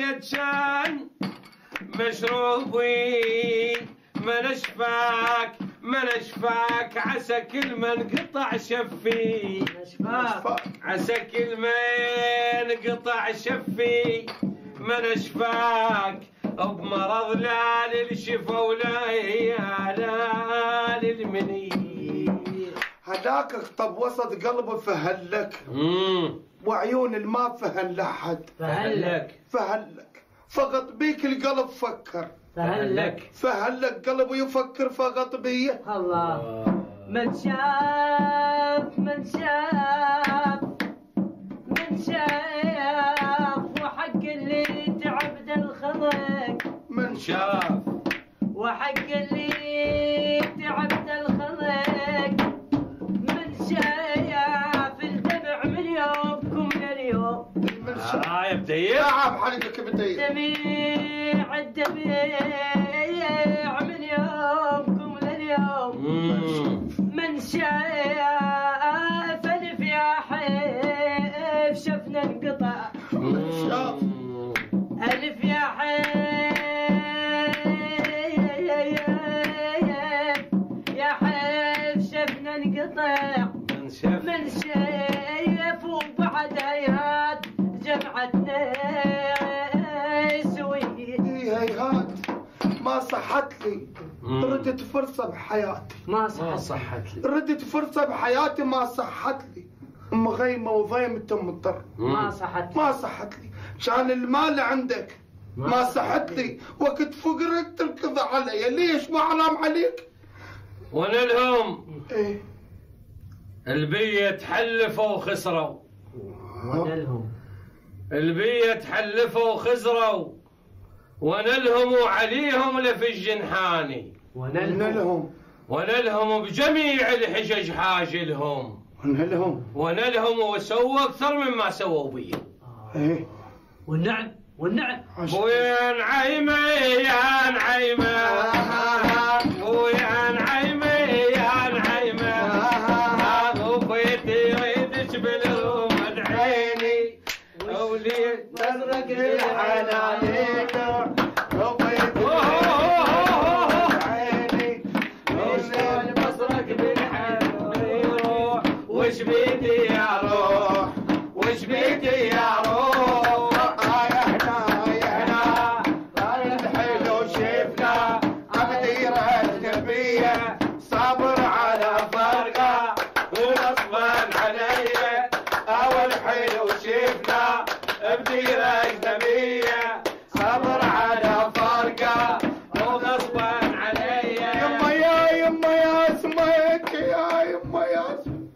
البيت شان مشروبي ما نشفاك عسى كل ما انقطع شفي عسى كل ما انقطع شفي ما نشفاك بمرض لا للشفا ولا للمني. هداك اخطب وسط قلبه فهلك وعيون الما فهل لحد فهلك فقط بيك القلب فكر فهلك قلبه يفكر فقط بيه. الله من شاف وحق اللي تعبد الخلق من شاف وحق اللي تعبد الخلق من شاف الدمع من يومكم لليوم. من شاف بديع نعم حلقك بديع دميع الدميع من يومكم لليوم. من شاف الف يا حيف شفنا انقطع الف يا حيف يا حيف شفنا انقطع من شاف وبعد ايات جمعتنا سوي. هيهات ما صحت لي ردت فرصة بحياتي ما صحت لي ردت فرصة بحياتي ما صحت لي. ام غيمة وضيمة مضطر ما صحت لي كان المال عندك ما صحت لي وقت فقرك تركض علي ليش ما حرام عليك. وانا لهم ايه البيت حلفوا وخسروا البيت حلفوا وخسروا ونلهم وعليهم لفي الجنحاني ونلهم بجميع الحجج حاجلهم ونلهم وسووا اكثر مما سووا بي. ايه والنعم ويا نعيمه يا نعيمه ويا نعيمه يا نعيمه وبيتي يريدك بالروم عيني ولي تزرق الحنانيك وبيتي عيني وشلون بصرك بالحناني روح وش بيتي يا روح وش بيتي يا روح صابر على فرقه وغصبان علي اول حلو شفنا بديره اجنبيه صابر على فرقه وغصبان علي. يما يا اسمك يا يما يا اسمك